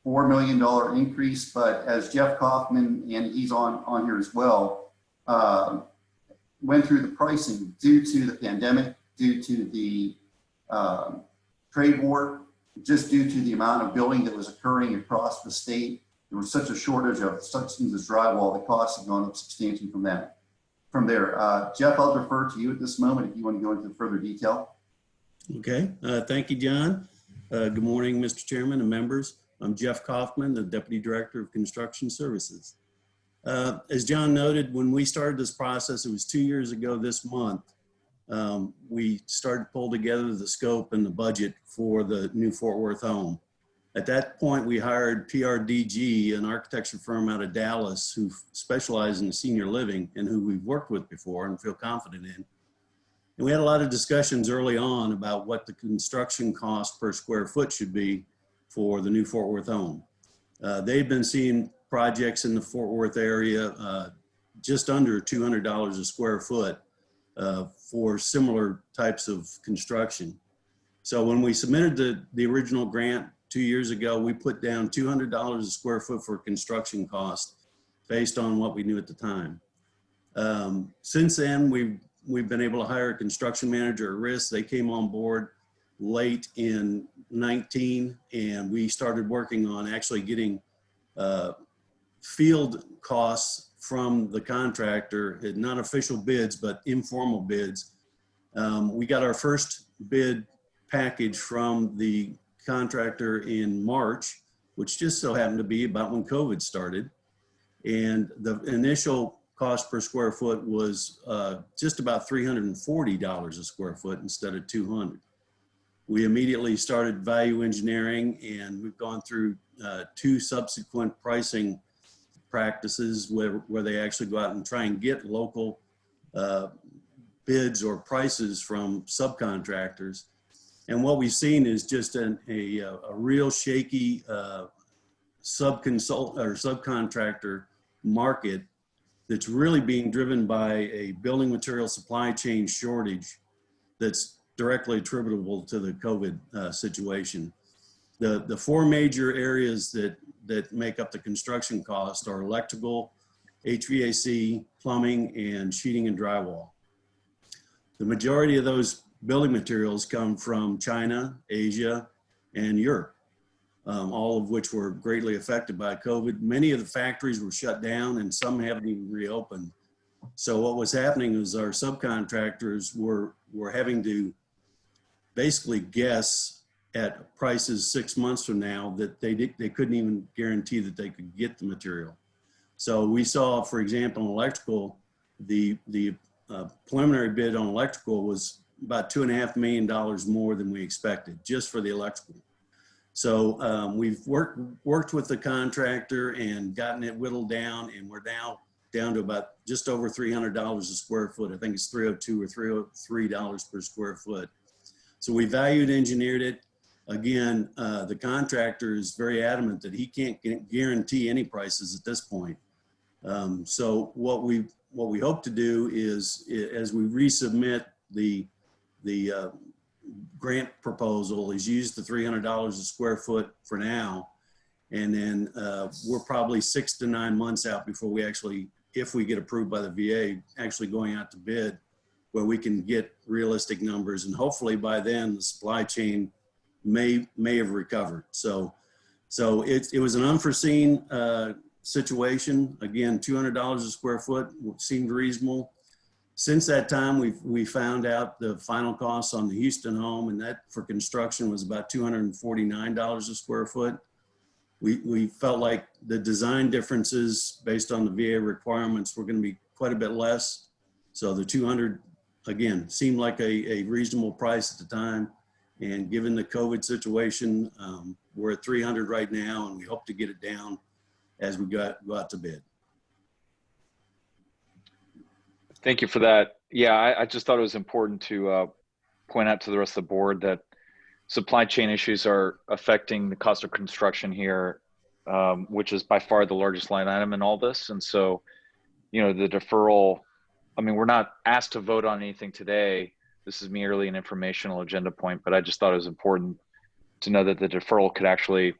$4 million increase, but as Jeff Kaufman, and he's on here as well, went through the pricing due to the pandemic, due to the trade war, just due to the amount of building that was occurring across the state. There was such a shortage of such things as drywall, the costs have gone up substantially from that. From there, Jeff, I'll defer to you at this moment if you want to go into further detail. Okay, thank you, John. Good morning, Mr. Chairman and members. I'm Jeff Kaufman, the Deputy Director of Construction Services. As John noted, when we started this process, it was 2 years ago this month, we started to pull together the scope and the budget for the new Fort Worth home. At that point, we hired PRDG, an architecture firm out of Dallas who specializes in senior living and who we've worked with before and feel confident in. And we had a lot of discussions early on about what the construction cost per square foot should be for the new Fort Worth home. They've been seeing projects in the Fort Worth area just under $200 a square foot for similar types of construction. So when we submitted the original grant 2 years ago, we put down $200 a square foot for construction cost based on what we knew at the time. Since then, we've been able to hire a construction manager at risk. They came on board late in 19, and we started working on actually getting field costs from the contractor, not official bids, but informal bids. We got our first bid package from the contractor in March, which just so happened to be about when COVID started. And the initial cost per square foot was just about $340 a square foot instead of $200. We immediately started value engineering, and we've gone through 2 subsequent pricing practices where they actually go out and try and get local bids or prices from subcontractors. And what we've seen is just a real shaky subcontractor market that's really being driven by a building material supply chain shortage that's directly attributable to the COVID situation. The 4 major areas that make up the construction cost are electrical, HVAC, plumbing, and sheeting and drywall. The majority of those building materials come from China, Asia, and Europe, all of which were greatly affected by COVID. Many of the factories were shut down and some haven't even reopened. So what was happening is our subcontractors were having to basically guess at prices 6 months from now that they couldn't even guarantee that they could get the material. So we saw, for example, in electrical, the preliminary bid on electrical was about $2.5 million more than we expected just for the electrical. So we've worked with the contractor and gotten it whittled down, and we're now down to about just over $300 a square foot. I think it's $302 or $303 per square foot. So we valued engineered it. Again, the contractor is very adamant that he can't guarantee any prices at this point. So what we hope to do is, as we resubmit the grant proposal, is use the $300 a square foot for now, and then we're probably 6 to 9 months out before we actually, if we get approved by the VA, actually going out to bid, where we can get realistic numbers, and hopefully by then the supply chain may have recovered. So it was an unforeseen situation. Again, $200 a square foot seemed reasonable. Since that time, we found out the final costs on the Houston home, and that for construction was about $249 a square foot. We felt like the design differences based on the VA requirements were going to be quite a bit less. So the 200, again, seemed like a reasonable price at the time. And given the COVID situation, we're at 300 right now, and we hope to get it down as we go out to bid. Thank you for that. Yeah, I just thought it was important to point out to the rest of the board that supply chain issues are affecting the cost of construction here which is by far the largest line item in all this. And so, the deferral, I mean, we're not asked to vote on anything today. This is merely an informational agenda point, but I just thought it was important to know that the deferral could actually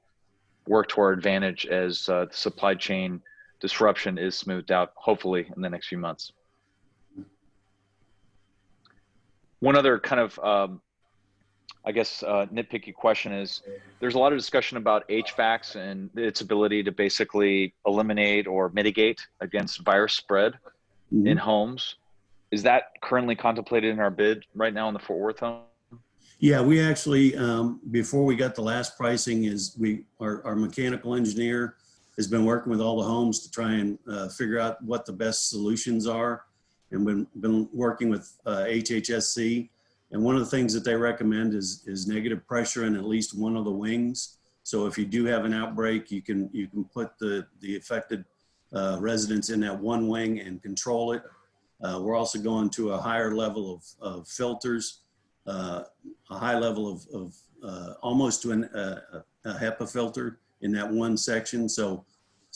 work to our advantage as the supply chain disruption is smoothed out, hopefully in the next few months. One other kind of, nitpicky question is, there's a lot of discussion about HVACs and its ability to basically eliminate or mitigate against virus spread in homes. Is that currently contemplated in our bid right now in the Fort Worth home? Yeah, we actually, before we got the last pricing, our mechanical engineer has been working with all the homes to try and figure out what the best solutions are, and been working with HHSC. And one of the things that they recommend is negative pressure in at least one of the wings. So if you do have an outbreak, you can put the affected residents in that one wing and control it. We're also going to a higher level of filters, a high level of almost to a HEPA filter in that one section. So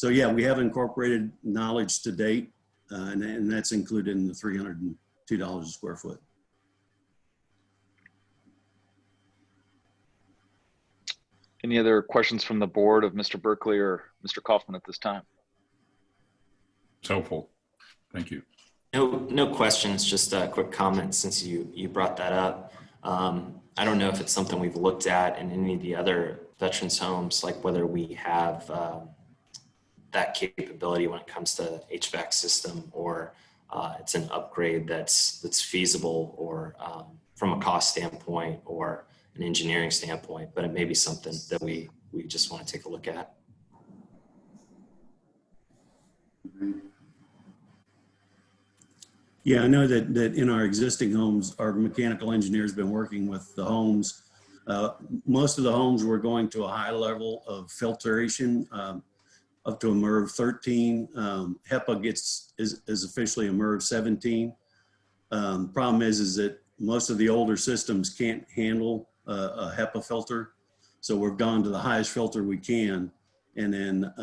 yeah, we have incorporated knowledge to date, and that's included in the $302 a square foot. Any other questions from the board of Mr. Berkeley or Mr. Kaufman at this time? It's helpful. Thank you. No questions, just a quick comment since you brought that up. I don't know if it's something we've looked at in any of the other veterans homes, like whether we have that capability when it comes to HVAC system, or it's an upgrade that's feasible, or from a cost standpoint or an engineering standpoint, but it may be something that we just want to take a look at. Yeah, I know that in our existing homes, our mechanical engineer's been working with the homes. Most of the homes we're going to a high level of filtration, up to a MERV 13. HEPA is officially a MERV 17. Problem is that most of the older systems can't handle a HEPA filter. So we've gone to the highest filter we can. And then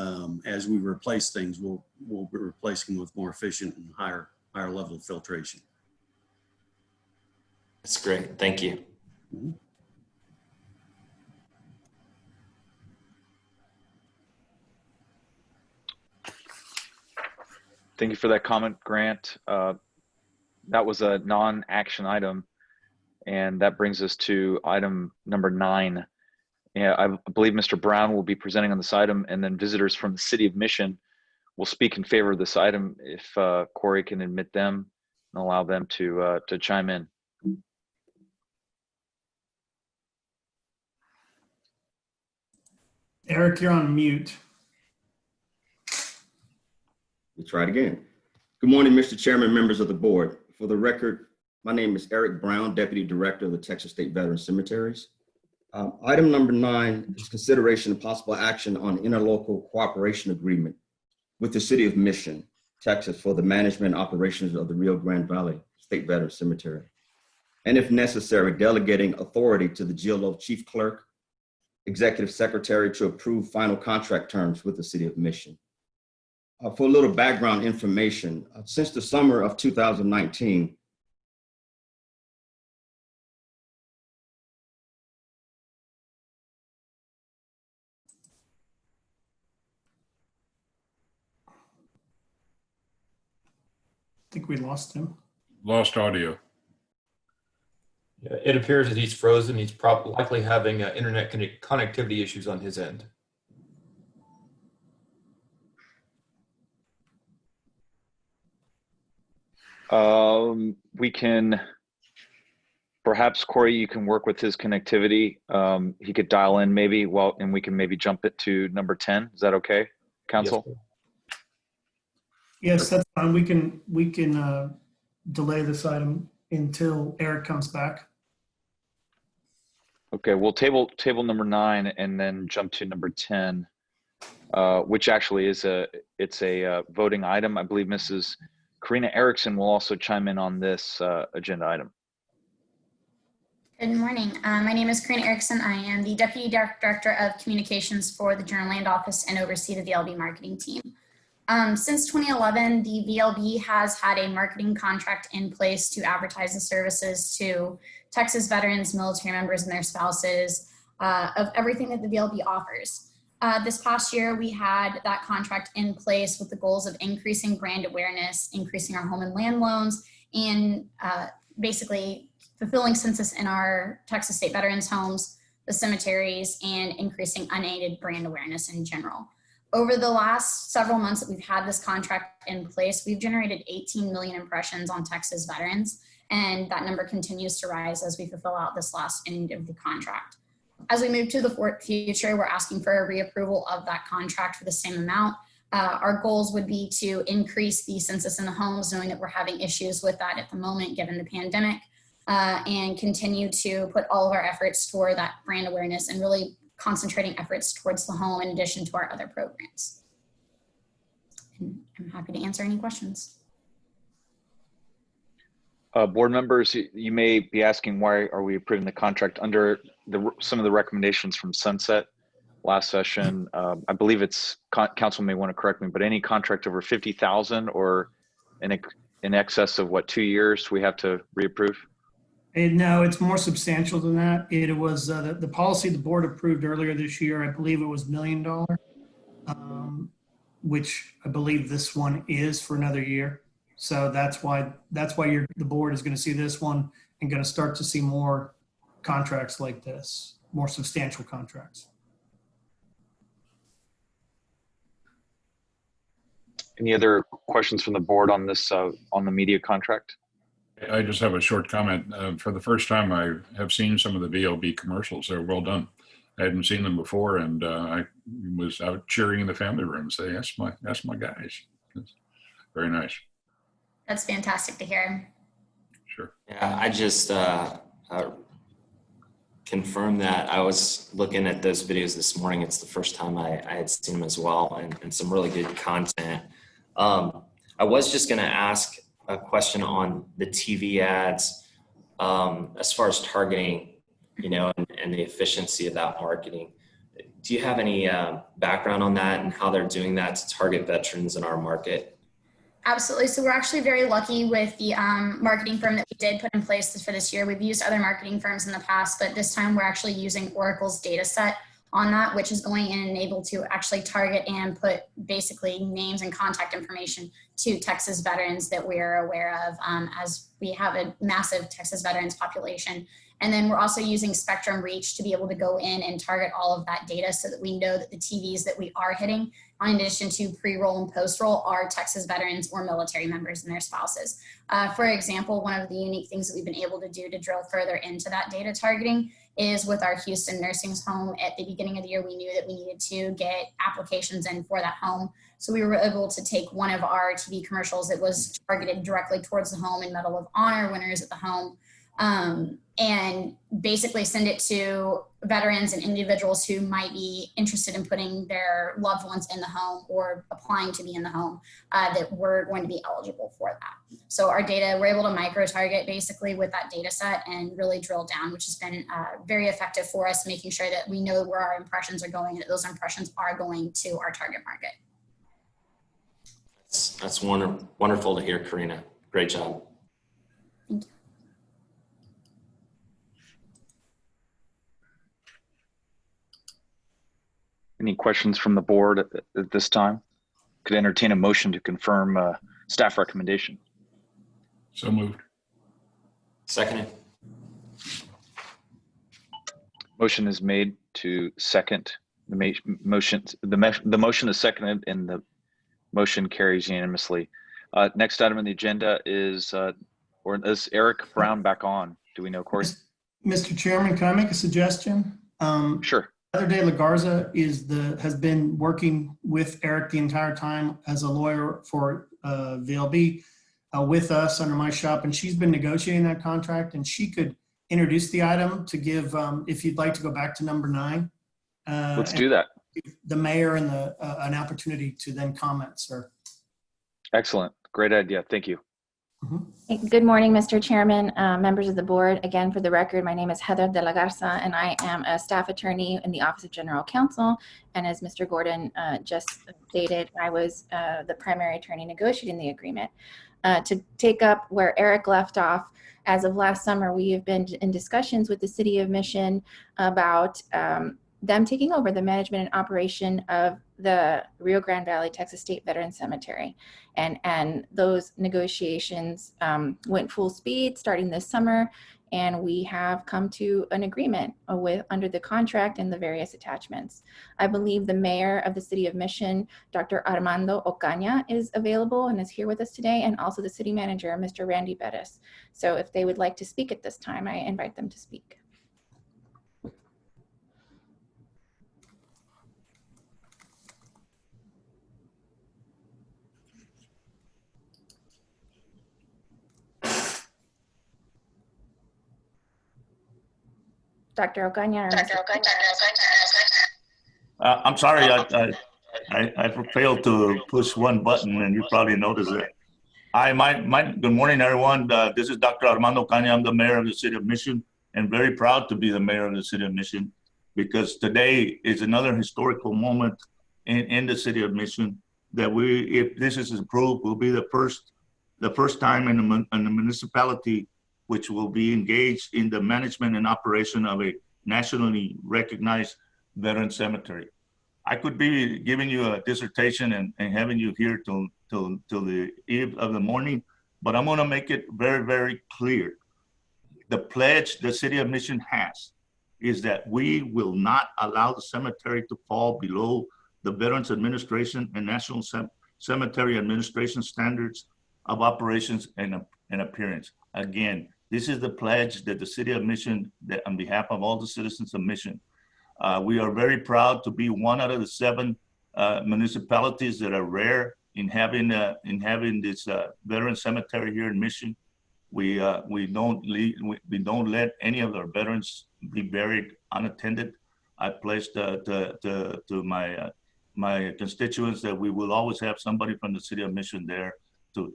as we replace things, we'll be replacing with more efficient and higher level of filtration. That's great. Thank you. Mm-hmm. Thank you for that comment, Grant. That was a non-action item, and that brings us to item number 9. Yeah, I believe Mr. Brown will be presenting on this item, and then visitors from the City of Mission will speak in favor of this item if Corey can admit them and allow them to chime in. Eric, you're on mute. We'll try it again. Good morning, Mr. Chairman, members of the board. For the record, my name is Eric Brown, Deputy Director of the Texas State Veteran Cemeteries. Item number 9 is consideration of possible action on interlocal cooperation agreement with the City of Mission, Texas, for the management and operations of the Rio Grande Valley State Veteran Cemetery. And if necessary, delegating authority to the GLO Chief Clerk, Executive Secretary to approve final contract terms with the City of Mission. For a little background information, since the summer of 2019, I think we lost him. Lost audio. Yeah, it appears that he's frozen. He's probably likely having internet connectivity issues on his end. We can, perhaps Corey, you can work with his connectivity. He could dial in maybe, and we can maybe jump it to number 10. Is that okay, Council? Yes, that's fine. We can delay this item until Eric comes back. Okay, we'll table number 9 and then jump to number 10, which actually is a voting item. I believe Mrs. Karina Erickson will also chime in on this agenda item. Good morning. My name is Karina Erickson. I am the Deputy Director of Communications for the General Land Office and oversee the VLB marketing team. Since 2011, the VLB has had a marketing contract in place to advertise the services to Texas veterans, military members, and their spouses of everything that the VLB offers. This past year, we had that contract in place with the goals of increasing brand awareness, increasing our home and land loans, and basically fulfilling census in our Texas state veterans homes, the cemeteries, and increasing unaided brand awareness in general. Over the last several months that we've had this contract in place, we've generated 18 million impressions on Texas veterans, and that number continues to rise as we fulfill out this last end of the contract. As we move to the future, we're asking for a reapproval of that contract for the same amount. Our goals would be to increase the census in the homes, knowing that we're having issues with that at the moment given the pandemic, and continue to put all of our efforts toward that brand awareness and really concentrating efforts towards the home in addition to our other programs. And I'm happy to answer any questions. Board members, you may be asking, why are we approving the contract under some of the recommendations from Sunset last session? I believe it's, council may want to correct me, but any contract over 50,000 or in excess of what, 2 years, we have to reapprove? And no, it's more substantial than that. It was the policy the board approved earlier this year. I believe it was $1 million, which I believe this one is for another year. So that's why the board is going to see this one and going to start to see more contracts like this, more substantial contracts. Any other questions from the board on this, on the media contract? I just have a short comment. For the first time, I have seen some of the VLB commercials. They're well done. I hadn't seen them before, and I was out cheering in the family room, saying, "That's my guys." It's very nice. That's fantastic to hear. Sure. Yeah, I just confirm that. I was looking at those videos this morning. It's the first time I had seen them as well, and some really good content. I was just going to ask a question on the TV ads, as far as targeting, and the efficiency of that marketing. Do you have any background on that and how they're doing that to target veterans in our market? Absolutely. So we're actually very lucky with the marketing firm that we did put in place for this year. We've used other marketing firms in the past, but this time we're actually using Oracle's data set on that, which is going in and able to actually target and put basically names and contact information to Texas veterans that we're aware of, as we have a massive Texas veterans population. And then we're also using Spectrum Reach to be able to go in and target all of that data so that we know that the TVs that we are hitting, in addition to pre-roll and post-roll, are Texas veterans or military members and their spouses. For example, one of the unique things that we've been able to do to drill further into that data targeting is with our Houston nursing home. At the beginning of the year, we knew that we needed to get applications in for that home. So we were able to take one of our TV commercials that was targeted directly towards the home and Medal of Honor winners at the home, and basically send it to veterans and individuals who might be interested in putting their loved ones in the home or applying to be in the home, that were going to be eligible for that. So our data, we're able to micro target basically with that data set and really drill down, which has been very effective for us, making sure that we know where our impressions are going and that those impressions are going to our target market. That's wonderful to hear, Karina. Great job. Thank you. Any questions from the board at this time? Could entertain a motion to confirm staff recommendation. So moved. Seconded. Motion is made to second the motion. The motion is seconded and the motion carries unanimously. Next item on the agenda is, or is Eric Brown back on? Do we know, Corey? Mr. Chairman, can I make a suggestion? Sure. Heather De La Garza has been working with Eric the entire time as a lawyer for VLB with us under my shop, and she's been negotiating that contract, and she could introduce the item to give, if you'd like to go back to number 9. Let's do that. The mayor and an opportunity to then comment, sir. Excellent. Great idea. Thank you. Hey, good morning, Mr. Chairman, members of the board. Again, for the record, my name is Heather De La Garza, and I am a staff attorney in the Office of General Counsel. And as Mr. Gordon just stated, I was the primary attorney negotiating the agreement. To take up where Eric left off, as of last summer, we have been in discussions with the City of Mission about them taking over the management and operation of the Rio Grande Valley Texas State Veterans Cemetery. And those negotiations went full speed starting this summer, and we have come to an agreement under the contract and the various attachments. I believe the mayor of the City of Mission, Dr. Armando Ocaña, is available and is here with us today, and also the city manager, Mr. Randy Bettis. So if they would like to speak at this time, I invite them to speak. Dr. Ocaña. I'm sorry, I failed to push one button, and you probably noticed that. Good morning, everyone. This is Dr. Armando Ocaña. I'm the mayor of the City of Mission, and very proud to be the mayor of the City of Mission, because today is another historical moment in the City of Mission that if this is approved, will be the first time in the municipality which will be engaged in the management and operation of a nationally recognized veteran cemetery. I could be giving you a dissertation and having you here till the eve of the morning, but I'm gonna make it very, very clear. The pledge the City of Mission has is that we will not allow the cemetery to fall below the Veterans Administration and National Cemetery Administration standards of operations and appearance. Again, this is the pledge that the City of Mission, that on behalf of all the citizens of Mission, we are very proud to be one out of the 7 municipalities that are rare in having this veteran cemetery here in Mission. We don't let any of our veterans be buried unattended. I pledged to my constituents that we will always have somebody from the City of Mission there to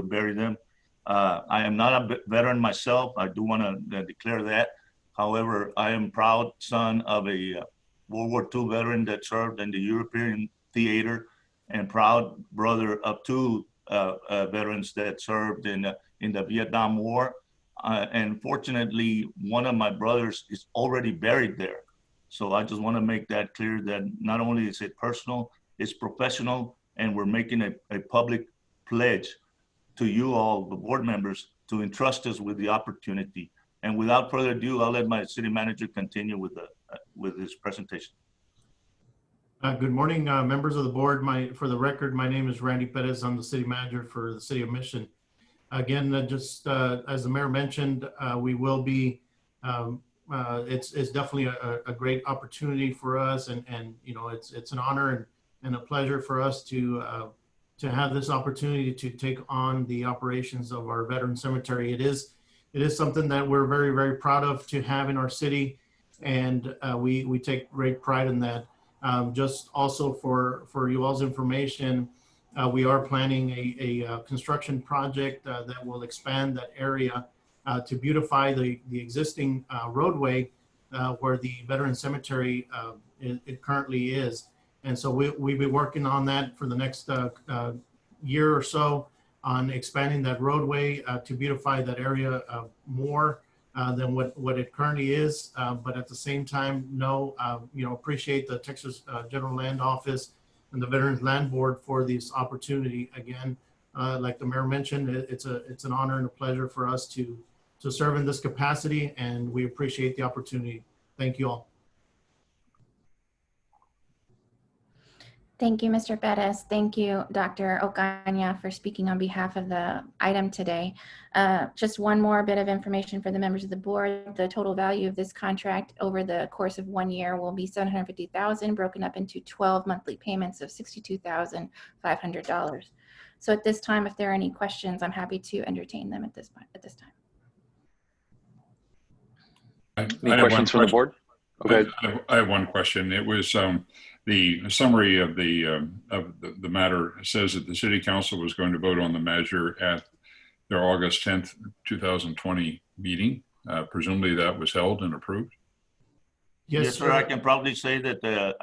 bury them. I am not a veteran myself. I do want to declare that. However, I am proud son of a World War II veteran that served in the European theater, and proud brother of 2 veterans that served in the Vietnam War. And fortunately, one of my brothers is already buried there. So I just want to make that clear, that not only is it personal, it's professional, and we're making a public pledge to you all, the board members, to entrust us with the opportunity. And without further ado, I'll let my city manager continue with his presentation. Good morning, members of the board. For the record, my name is Randy Perez. I'm the city manager for the City of Mission. Again, just as the mayor mentioned, we will be, it's definitely a great opportunity for us, and you know, it's an honor and a pleasure for us to have this opportunity to take on the operations of our veteran cemetery. It is something that we're very, very proud of to have in our city, and we take great pride in that. Just also for you all's information, we are planning a construction project that will expand that area to beautify the existing roadway where the veteran cemetery it currently is. And so we've been working on that for the next year or so, on expanding that roadway to beautify that area more than what it currently is. But at the same time, appreciate the Texas General Land Office and the Veterans Land Board for this opportunity. Again, like the mayor mentioned, it's an honor and a pleasure for us to serve in this capacity, and we appreciate the opportunity. Thank you all. Thank you, Mr. Bettis. Thank you, Dr. Ocaña, for speaking on behalf of the item today. Just one more bit of information for the members of the board. The total value of this contract over the course of 1 year will be $750,000, broken up into 12 monthly payments of $62,500. So at this time, if there are any questions, I'm happy to entertain them at this time. Any questions from the board? Okay. I have one question. It was The summary of the matter says that the City Council was going to vote on the measure at their August 10th, 2020 meeting. Presumably that was held and approved. Yes, sir. I can probably say that that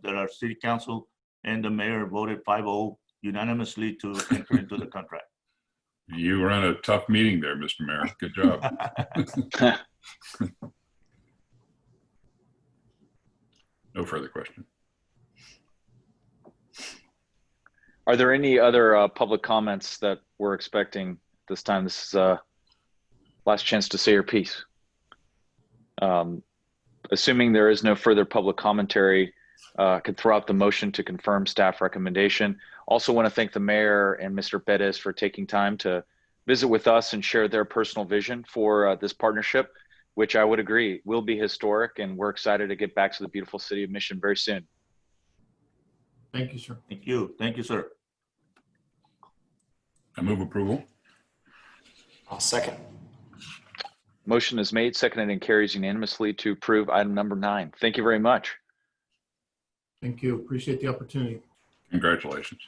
our City Council and the mayor voted 5-0 unanimously to enter into the contract. You ran a tough meeting there, Mr. Mayor. Good job. No further question. Are there any other public comments that we're expecting this time? This is last chance to say your piece. Assuming there is no further public commentary, I could throw out the motion to confirm staff recommendation. Also want to thank the mayor and Mr. Perez for taking time to visit with us and share their personal vision for this partnership, which I would agree will be historic, and we're excited to get back to the beautiful city of Mission very soon. Thank you, sir. Thank you. Thank you, sir. I move approval. I'll second. Motion is made, seconded, and carries unanimously to approve item number 9. Thank you very much. Thank you. Appreciate the opportunity. Congratulations.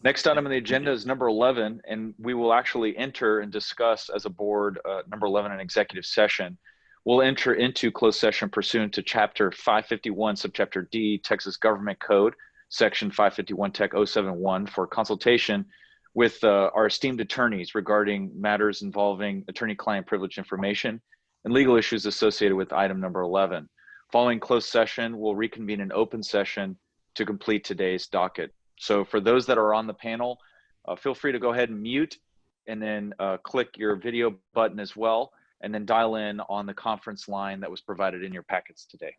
Next item on the agenda is number 11, and we will actually enter and discuss as a board number 11 in executive session. We'll enter into closed session pursuant to Chapter 551, Subchapter D, Texas Government Code, Section 551 Tech 071 for consultation with our esteemed attorneys regarding matters involving attorney-client privilege information and legal issues associated with item number 11. Following closed session, we'll reconvene an open session to complete today's docket. So for those that are on the panel, feel free to go ahead and mute and then click your video button as well, and then dial in on the conference line that was provided in your packets today.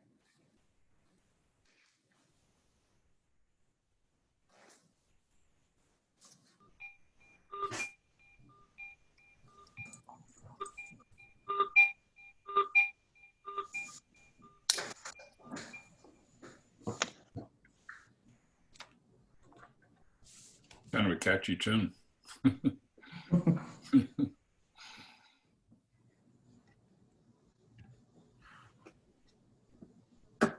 Kind of a catchy tune. I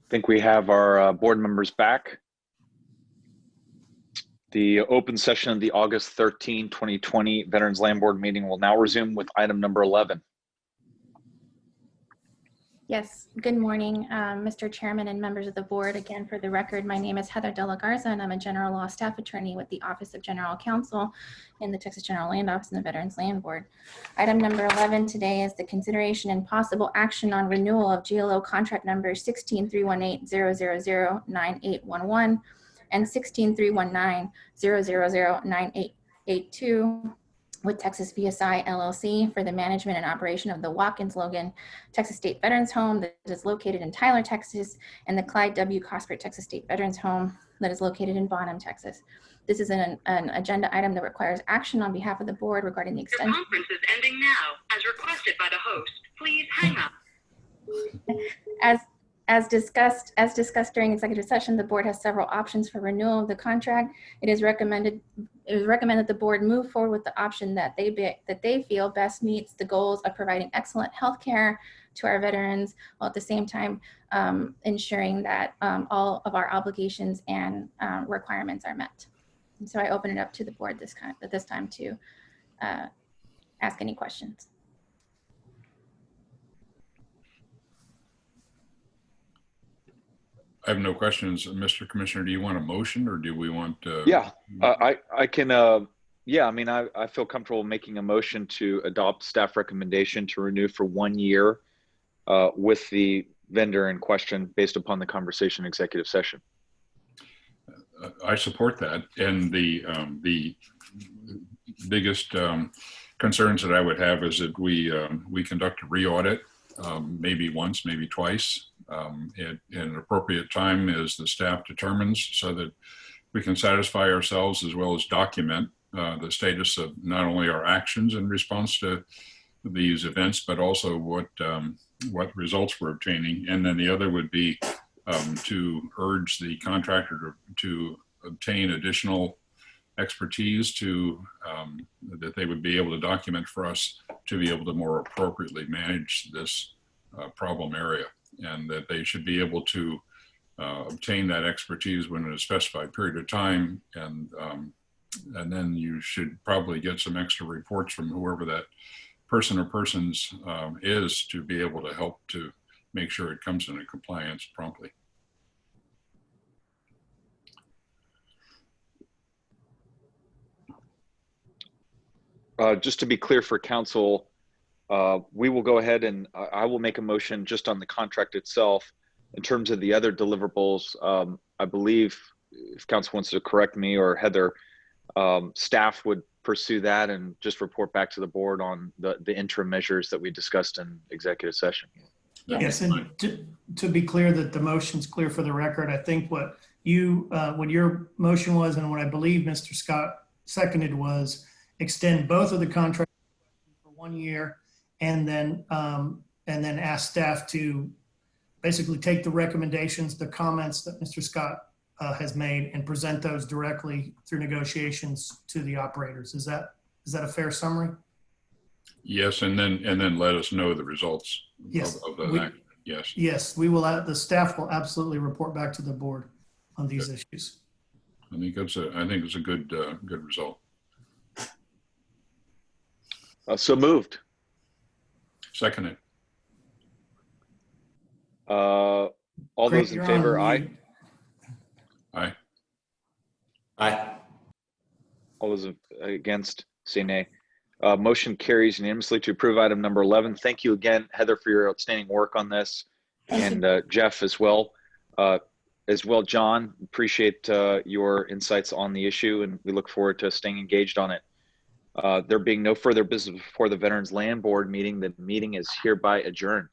think we have our board members back. The open session of the August 13, 2020 Veterans Land Board meeting will now resume with item number 11. Yes, good morning, Mr. Chairman and members of the board. Again, for the record, my name is Heather De La Garza, and I'm a general law staff attorney with the Office of General Counsel in the Texas General Land Office and the Veterans Land Board. Item number 11 today is the consideration and possible action on renewal of GLO contract number 16318-000-9811 and 16319-000-9882 with Texas VSI LLC for the management and operation of the Watkins Logan Texas State Veterans Home that is located in Tyler, Texas, and the Clyde W. Cosper Texas State Veterans Home that is located in Bonham, Texas. This is an agenda item that requires action on behalf of the board regarding the extension. Your conference is ending now. As requested by the host, please hang up. As discussed during executive session, the board has several options for renewal of the contract. It is recommended the board move forward with the option that they feel best meets the goals of providing excellent health care to our veterans, while at the same time ensuring that all of our obligations and requirements are met. And so I open it up to the board at this time to ask any questions. I have no questions. Mr. Commissioner, do you want a motion or do we want? Yeah, I can, yeah, I mean, I feel comfortable making a motion to adopt staff recommendation to renew for 1 year with the vendor in question based upon the conversation executive session. I support that. And the biggest concerns that I would have is that we conduct a re-audit, maybe once, maybe twice, at an appropriate time as the staff determines, so that we can satisfy ourselves as well as document the status of not only our actions in response to these events, but also what results we're obtaining. And then the other would be to urge the contractor to obtain additional expertise that they would be able to document for us to be able to more appropriately manage this problem area, and that they should be able to obtain that expertise within a specified period of time. And then you should probably get some extra reports from whoever that person or persons is to be able to help to make sure it comes into compliance promptly. Just to be clear for council, we will go ahead and I will make a motion just on the contract itself. In terms of the other deliverables, I believe, if council wants to correct me or Heather, staff would pursue that and just report back to the board on the interim measures that we discussed in executive session. Yes, and to be clear that the motion's clear for the record, I think what your motion was and what I believe Mr. Scott seconded was extend both of the contracts for 1 year and then ask staff to basically take the recommendations, the comments that Mr. Scott has made and present those directly through negotiations to the operators. Is that a fair summary? Yes, and then let us know the results Yes, of the action. Yes. Yes, we will. The staff will absolutely report back to the board on these issues. I think it's a good result. So moved. Seconded. All Craig, those in you're favor, on aye. mute. Aye. Aye. All those against, say nay. Motion carries unanimously to approve item number 11. Thank you again, Heather, for your outstanding work on this, and Jeff as well. John, appreciate your insights on the issue, and we look forward to staying engaged on it. There being no further business before the Veterans Land Board meeting, the meeting is hereby adjourned.